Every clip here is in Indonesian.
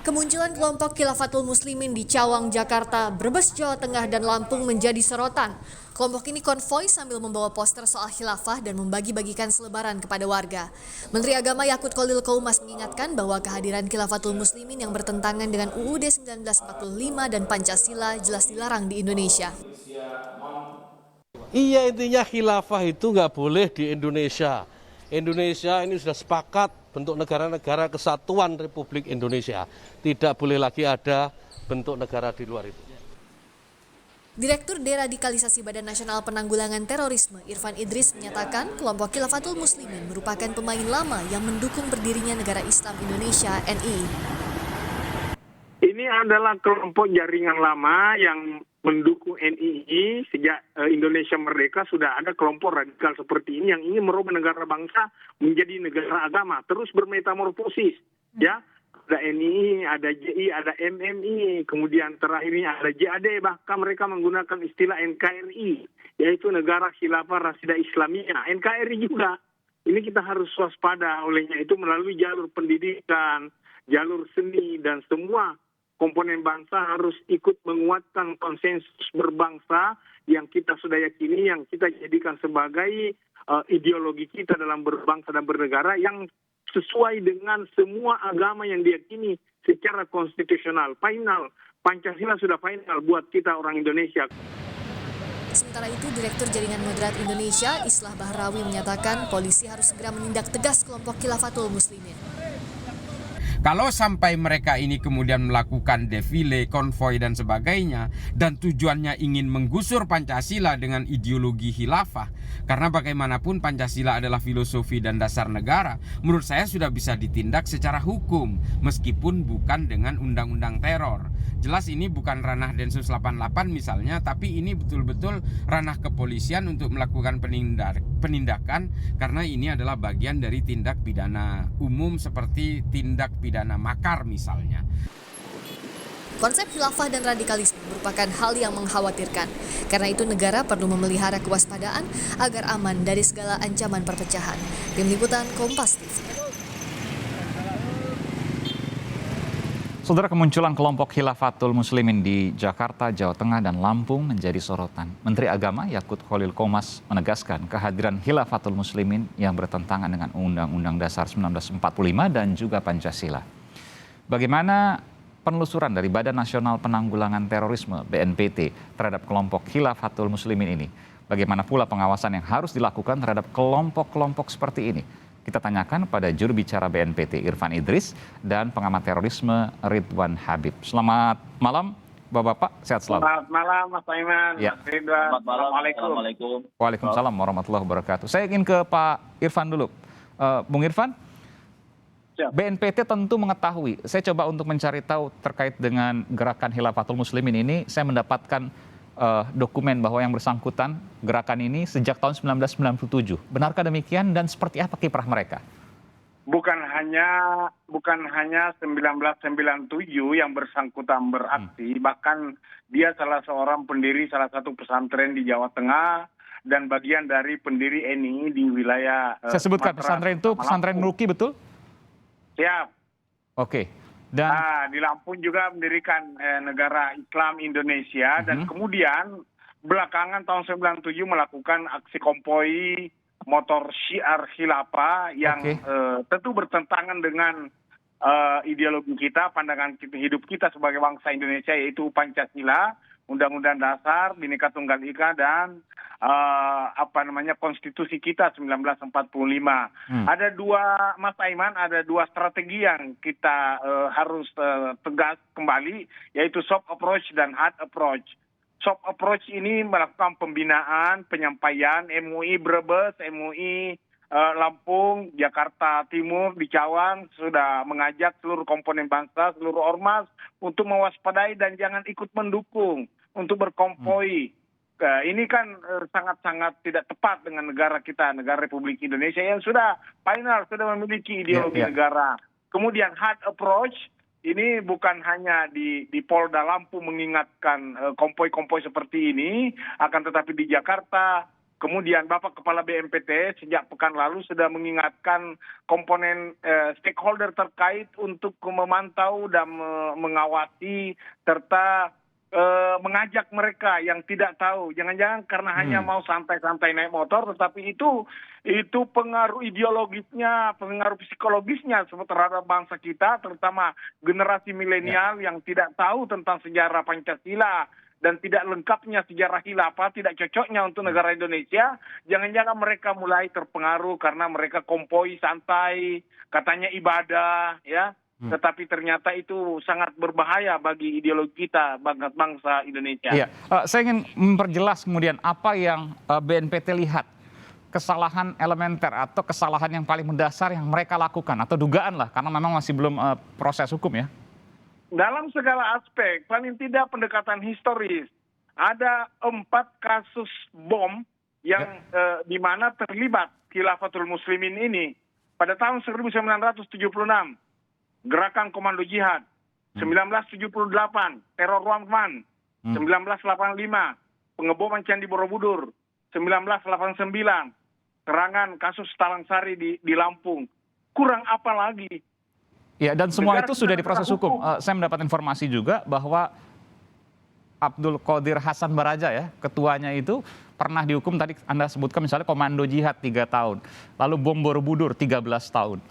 Kemunculan kelompok Khilafatul Muslimin di Cawang, Jakarta, Brebes, Jawa Tengah, dan Lampung menjadi sorotan. Kelompok ini konvoi sambil membawa poster soal khilafah dan membagi-bagikan selebaran kepada warga. Menteri Agama Yakut Khalil Qoumas mengingatkan bahwa kehadiran Khilafatul Muslimin yang bertentangan dengan UUD 1945 dan Pancasila jelas dilarang di Indonesia. Iya, intinya khilafah itu nggak boleh di Indonesia. Indonesia ini sudah sepakat bentuk negara-negara kesatuan Republik Indonesia. Tidak boleh lagi ada bentuk negara di luar itu. Direktur Deradikalisasi Badan Nasional Penanggulangan Terorisme Irfan Idris menyatakan kelompok Khilafatul Muslimin merupakan pemain lama yang mendukung berdirinya Negara Islam Indonesia (NI). Ini adalah kelompok jaringan lama yang mendukung NII sejak Indonesia merdeka. Sudah ada kelompok radikal seperti ini yang ingin merubah negara bangsa menjadi negara agama, terus bermetamorfosis. Ya, ada NII, ada JI, ada MMI, kemudian terakhir ini ada JAD, bahkan mereka menggunakan istilah NKRI, yaitu Negara Khilafah Rasyida Islamiyah. NKRI juga. Ini kita harus waspada, olehnya itu melalui jalur pendidikan, jalur seni, dan semua komponen bangsa harus ikut menguatkan konsensus berbangsa yang kita sudah yakini, yang kita jadikan sebagai ideologi kita dalam berbangsa dan bernegara yang sesuai dengan semua agama yang diyakini secara konstitusional. Final, Pancasila sudah final buat kita orang Indonesia. Sementara itu, Direktur Jaringan Moderat Indonesia, Islah Bahrawi, menyatakan polisi harus segera menindak tegas kelompok Khilafatul Muslimin. Kalau sampai mereka ini kemudian melakukan defile, konvoi dan sebagainya, dan tujuannya ingin menggusur Pancasila dengan ideologi khilafah, karena bagaimanapun Pancasila adalah filosofi dan dasar negara, menurut saya sudah bisa ditindak secara hukum, meskipun bukan dengan undang-undang teror. Jelas ini bukan ranah Densus 88 misalnya, tapi ini betul-betul ranah kepolisian untuk melakukan penindakan, karena ini adalah bagian dari tindak pidana umum seperti tindak pidana makar misalnya. Konsep khilafah dan radikalisme merupakan hal yang mengkhawatirkan. Karena itu negara perlu memelihara kewaspadaan agar aman dari segala ancaman perpecahan. Tim Liputan Kompas TV. Saudara, kemunculan kelompok Khilafatul Muslimin di Jakarta, Jawa Tengah, dan Lampung menjadi sorotan. Menteri Agama Yakut Khalil Qoumas menegaskan kehadiran Khilafatul Muslimin yang bertentangan dengan Undang-Undang Dasar 1945 dan juga Pancasila. Bagaimana penelusuran dari Badan Nasional Penanggulangan Terorisme (BNPT) terhadap kelompok Khilafatul Muslimin ini? Bagaimana pula pengawasan yang harus dilakukan terhadap kelompok-kelompok seperti ini? Kita tanyakan pada juru bicara BNPT Irfan Idris dan pengamat terorisme Ridwan Habib. Selamat malam Bapak-bapak, sehat selalu. Selamat malam Mas Aiman, Ya. Mas Ridwan. Assalamualaikum. Waalaikumsalam warahmatullahi wabarakatuh. Saya ingin ke Pak Irfan dulu. Bung Irfan, Siap. BNPT tentu mengetahui. Saya coba untuk mencari tahu terkait dengan gerakan Khilafatul Muslimin ini. Saya mendapatkan dokumen bahwa yang bersangkutan gerakan ini sejak tahun 1997. Benarkah demikian dan seperti apa kiprah mereka? Bukan hanya 1997 yang bersangkutan beraksi, bahkan dia salah seorang pendiri salah satu pesantren di Jawa Tengah dan bagian dari pendiri NII di wilayah Saya sebutkan pesantren itu pesantren Nuki, betul? Siap. Oke. Dan Di Lampung juga mendirikan negara Islam Indonesia dan kemudian belakangan tahun 97 melakukan aksi konvoi motor syiar khilafah yang tentu bertentangan dengan ideologi kita, pandangan hidup kita sebagai bangsa Indonesia, yaitu Pancasila, Undang-Undang Dasar, Bhinneka Tunggal Ika, dan konstitusi kita 1945. Ada dua, Mas Aiman, ada dua strategi yang kita harus tegas kembali, yaitu soft approach dan hard approach. Soft approach ini melakukan pembinaan, penyampaian MUI Brebes, MUI Lampung, Jakarta Timur, di Cawang sudah mengajak seluruh komponen bangsa, seluruh ormas untuk mewaspadai dan jangan ikut mendukung untuk berkonvoi. Ini kan sangat-sangat tidak tepat dengan negara kita, negara Republik Indonesia yang sudah final, sudah memiliki ideologi negara. Kemudian hard approach, ini bukan hanya di Polda Lampung mengingatkan konvoi-konvoi seperti ini, akan tetapi di Jakarta, Kemudian Bapak Kepala BNPT sejak pekan lalu sudah mengingatkan komponen stakeholder terkait untuk memantau dan mengawasi serta mengajak mereka yang tidak tahu. Jangan-jangan karena hanya mau santai-santai naik motor, tetapi itu pengaruh ideologisnya, pengaruh psikologisnya terhadap bangsa kita, terutama generasi milenial yang tidak tahu tentang sejarah Pancasila dan tidak lengkapnya sejarah khilafah, tidak cocoknya untuk negara Indonesia. Jangan-jangan mereka mulai terpengaruh karena mereka konvoi santai, katanya ibadah, ya. Tetapi ternyata itu sangat berbahaya bagi ideologi kita, bangsa Indonesia. Iya, saya ingin memperjelas kemudian apa yang BNPT lihat, kesalahan elementer atau kesalahan yang paling mendasar yang mereka lakukan, atau dugaan lah, karena memang masih belum proses hukum ya. Dalam segala aspek, paling tidak pendekatan historis. Ada 4 kasus bom yang di mana terlibat Khilafatul Muslimin ini. Pada tahun 1976, Gerakan Komando Jihad. 1978, Teror Ruangman. 1985, Pengeboman Candi Borobudur. 1989, serangan kasus Talang Sari di Lampung. Kurang apa lagi? Ya, dan semua Negara itu sudah kita diproses hukum. Saya mendapat informasi juga bahwa Abdul Qadir Hasan Baraja ya, ketuanya itu pernah dihukum, tadi Anda sebutkan misalnya Komando Jihad 3 tahun, lalu bom Borobudur 13 tahun.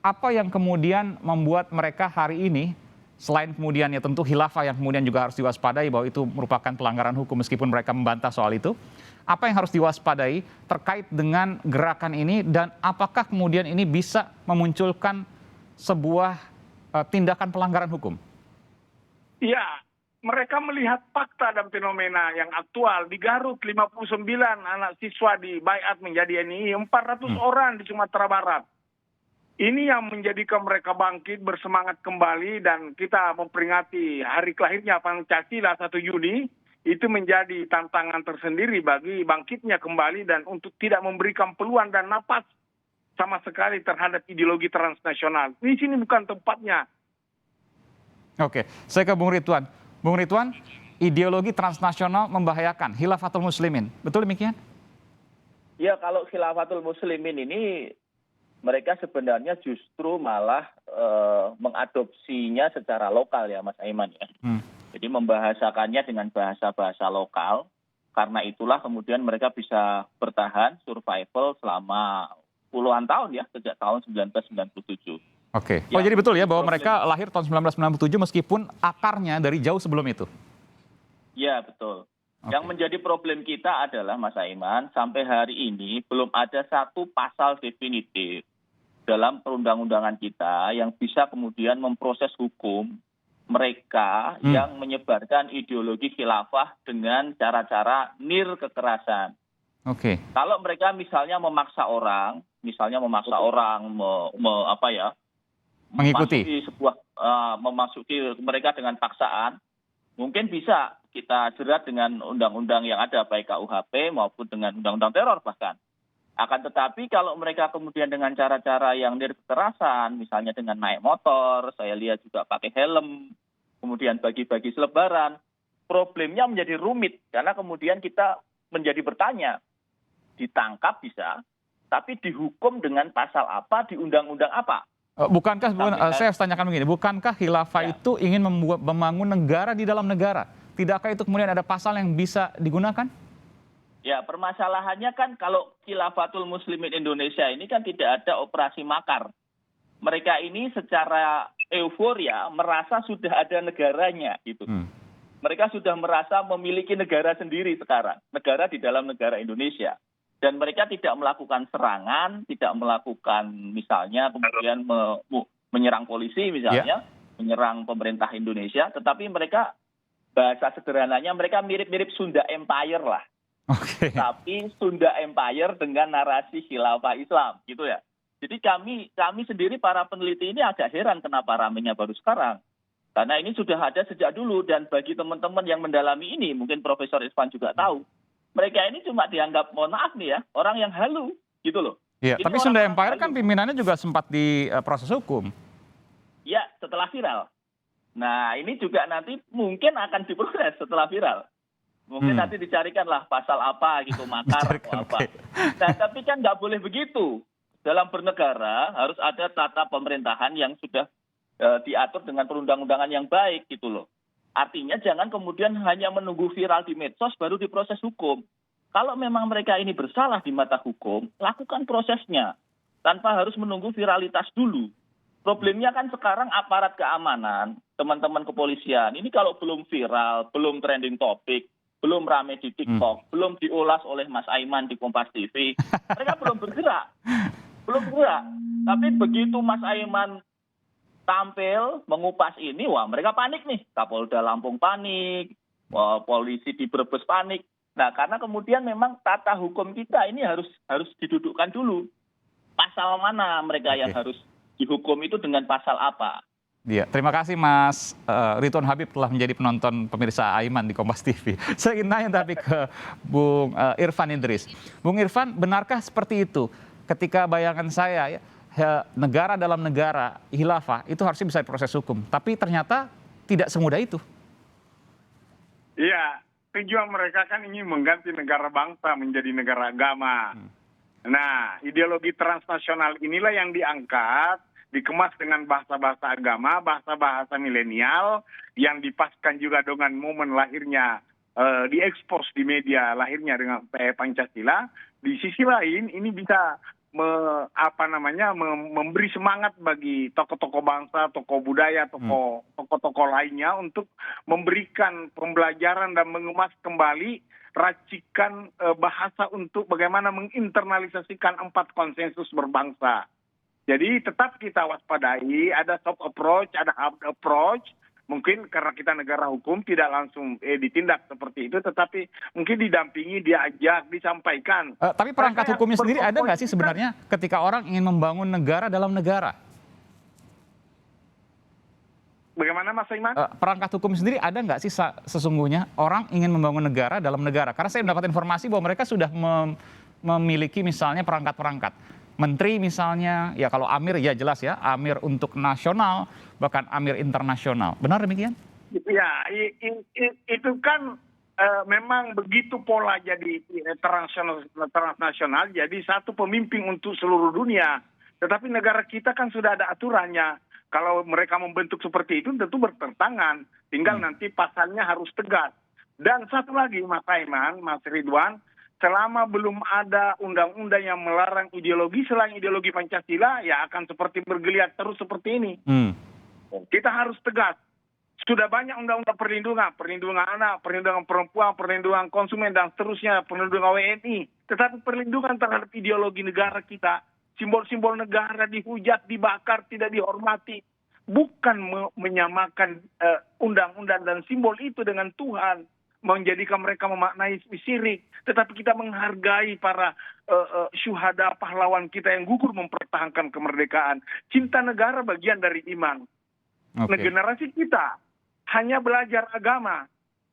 Apa yang kemudian membuat mereka hari ini, selain kemudian ya tentu khilafah yang kemudian juga harus diwaspadai bahwa itu merupakan pelanggaran hukum meskipun mereka membantah soal itu, apa yang harus diwaspadai terkait dengan gerakan ini, dan apakah kemudian ini bisa memunculkan sebuah tindakan pelanggaran hukum? Ya, mereka melihat fakta dan fenomena yang aktual. Di Garut, 59 anak siswa dibaiat menjadi NII, 400 orang di Sumatera Barat. Ini yang menjadikan mereka bangkit, bersemangat kembali, dan kita memperingati hari kelahirnya Pancasila 1 Juni. Itu menjadi tantangan tersendiri bagi bangkitnya kembali dan untuk tidak memberikan peluang dan napas sama sekali terhadap ideologi transnasional. Di sini bukan tempatnya. Oke, saya ke Bung Ridwan. Bung Ridwan, ideologi transnasional membahayakan Khilafatul Muslimin. Betul demikian? Ya, kalau Khilafatul Muslimin ini mereka sebenarnya justru malah mengadopsinya secara lokal ya, Mas Aiman ya. Jadi membahasakannya dengan bahasa-bahasa lokal. Karena itulah kemudian mereka bisa bertahan, survival selama puluhan tahun ya, sejak tahun 1997. Oke. Oh, jadi betul ya bahwa mereka lahir tahun 1997 meskipun akarnya dari jauh sebelum itu? Ya, betul. Yang menjadi problem kita adalah, Mas Aiman, sampai hari ini belum ada satu pasal definitif dalam perundang-undangan kita yang bisa kemudian memproses hukum mereka yang menyebarkan ideologi khilafah dengan cara-cara kekerasan. Oke. Kalau mereka misalnya memaksa orang, Mengikuti memasuki mereka dengan paksaan, mungkin bisa kita jerat dengan undang-undang yang ada, baik KUHP maupun dengan undang-undang teror bahkan. Akan tetapi kalau mereka kemudian dengan cara-cara yang kekerasan, misalnya dengan naik motor, saya lihat juga pakai helm, kemudian bagi-bagi selebaran, problemnya menjadi rumit karena kemudian kita menjadi bertanya, ditangkap bisa, tapi dihukum dengan pasal apa, di undang-undang apa? Saya harus tanyakan begini, bukankah khilafah itu ingin membangun negara di dalam negara? Tidakkah itu kemudian ada pasal yang bisa digunakan? Ya, permasalahannya kan kalau Khilafatul Muslimin Indonesia ini kan tidak ada operasi makar. Mereka ini secara euforia merasa sudah ada negaranya gitu. Mereka sudah merasa memiliki negara sendiri sekarang, negara di dalam negara Indonesia. Dan mereka tidak melakukan serangan, tidak melakukan misalnya kemudian menyerang polisi misalnya, menyerang pemerintah Indonesia, tetapi mereka bahasa sederhananya mereka mirip-mirip Sunda Empire lah. Oke. Tapi Sunda Empire dengan narasi khilafah Islam gitu ya. Jadi kami sendiri para peneliti ini agak heran kenapa ramenya baru sekarang. Karena ini sudah ada sejak dulu, dan bagi teman-teman yang mendalami ini, mungkin Profesor Irfan juga tahu, mereka ini cuma dianggap, mohon maaf nih ya, orang yang halu gitu loh. Iya, tapi Sunda Empire kan pimpinannya juga sempat di proses hukum. Ya, setelah viral. Nah, ini juga nanti mungkin akan diproses setelah viral. Mungkin nanti dicarikanlah pasal apa gitu, makar atau apa. Nah, tapi kan nggak boleh begitu. Dalam bernegara harus ada tata pemerintahan yang sudah diatur dengan perundang-undangan yang baik gitu loh. Artinya jangan kemudian hanya menunggu viral di medsos baru diproses hukum. Kalau memang mereka ini bersalah di mata hukum, lakukan prosesnya tanpa harus menunggu viralitas dulu. Problemnya kan sekarang aparat keamanan, teman-teman kepolisian, ini kalau belum viral, belum trending topik, belum rame di TikTok, belum diulas oleh Mas Aiman di Kompas TV, mereka belum bergerak. Belum bergerak. Tapi begitu Mas Aiman tampil mengupas ini, wah mereka panik nih. Kapolda Lampung panik, polisi di Brebes panik. Nah, karena kemudian memang tata hukum kita ini harus didudukkan dulu. Pasal mana mereka yang harus dihukum itu dengan pasal apa? Iya, terima kasih Mas Ridwan Habib telah menjadi penonton pemirsa Aiman di Kompas TV. Saya ingin nanya tapi ke Bung Irfan Idris. Bung Irfan, benarkah seperti itu? Ketika bayangan saya, negara dalam negara, khilafah, itu harusnya bisa proses hukum. Tapi ternyata tidak semudah itu. Iya, tujuan mereka kan ingin mengganti negara bangsa menjadi negara agama. Nah, ideologi transnasional inilah yang diangkat, dikemas dengan bahasa-bahasa agama, bahasa-bahasa milenial, yang dipaskan juga dengan momen lahirnya, diekspos di media lahirnya dengan Pancasila. Di sisi lain, ini bisa memberi semangat bagi tokoh-tokoh bangsa, tokoh budaya, tokoh-tokoh lainnya untuk memberikan pembelajaran dan mengemas kembali racikan bahasa untuk bagaimana menginternalisasikan 4 konsensus berbangsa. Jadi tetap kita waspadai, ada soft approach, ada hard approach. Mungkin karena kita negara hukum tidak langsung ditindak seperti itu, tetapi mungkin didampingi, diajak, disampaikan. Tapi perangkat hukumnya sendiri ada nggak sih sebenarnya ketika orang ingin membangun negara dalam negara? Bagaimana Mas Aiman? Perangkat hukum sendiri ada nggak sih sesungguhnya orang ingin membangun negara dalam negara? Karena saya mendapat informasi bahwa mereka sudah memiliki misalnya perangkat-perangkat. Menteri misalnya, ya kalau Amir ya jelas ya, Amir untuk nasional, bahkan Amir internasional. Benar demikian? Ya, itu kan memang begitu pola jadi transnasional, jadi satu pemimpin untuk seluruh dunia. Tetapi negara kita kan sudah ada aturannya. Kalau mereka membentuk seperti itu tentu bertentangan. Tinggal nanti pasalnya harus tegas. Dan satu lagi Mas Aiman, Mas Ridwan, selama belum ada undang-undang yang melarang ideologi selain ideologi Pancasila, ya akan seperti bergeliat terus seperti ini. Kita harus tegas. Sudah banyak undang-undang perlindungan anak, perlindungan perempuan, perlindungan konsumen, dan seterusnya, perlindungan WNI. Tetapi perlindungan terhadap ideologi negara kita, simbol-simbol negara dihujat, dibakar, tidak dihormati. Bukan menyamakan undang-undang dan simbol itu dengan Tuhan, menjadikan mereka memaknai syirik. Tetapi kita menghargai para syuhada, pahlawan kita yang gugur mempertahankan kemerdekaan. Cinta negara bagian dari iman. Nah, generasi kita hanya belajar agama.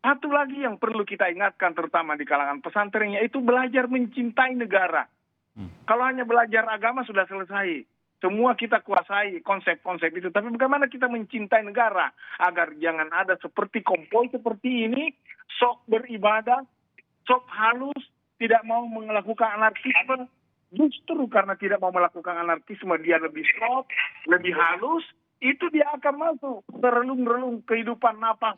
Satu lagi yang perlu kita ingatkan terutama di kalangan pesantren, yaitu belajar mencintai negara. Kalau hanya belajar agama sudah selesai. Semua kita kuasai konsep-konsep itu. Tapi bagaimana kita mencintai negara agar jangan ada seperti kompoi seperti ini, sok beribadah, sok halus, tidak mau melakukan anarkisme. Justru karena tidak mau melakukan anarkisme, dia lebih soft, lebih halus, itu dia akan masuk relung-relung kehidupan napas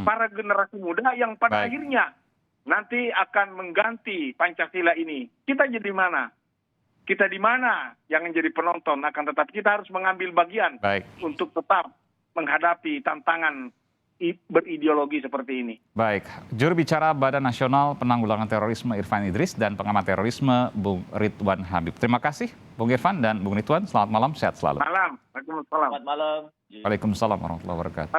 para generasi muda yang pada akhirnya nanti akan mengganti Pancasila ini. Kita jadi mana? Kita di mana? Jangan jadi penonton, akan tetapi kita harus mengambil bagian untuk tetap menghadapi tantangan berideologi seperti ini. Baik, juru bicara Badan Nasional Penanggulangan Terorisme Irfan Idris dan pengamat terorisme Bung Ridwan Habib. Terima kasih Bung Irfan dan Bung Ridwan. Selamat malam, sehat selalu. Malam. Waalaikumsalam. Selamat malam. Waalaikumsalam warahmatullahi wabarakatuh.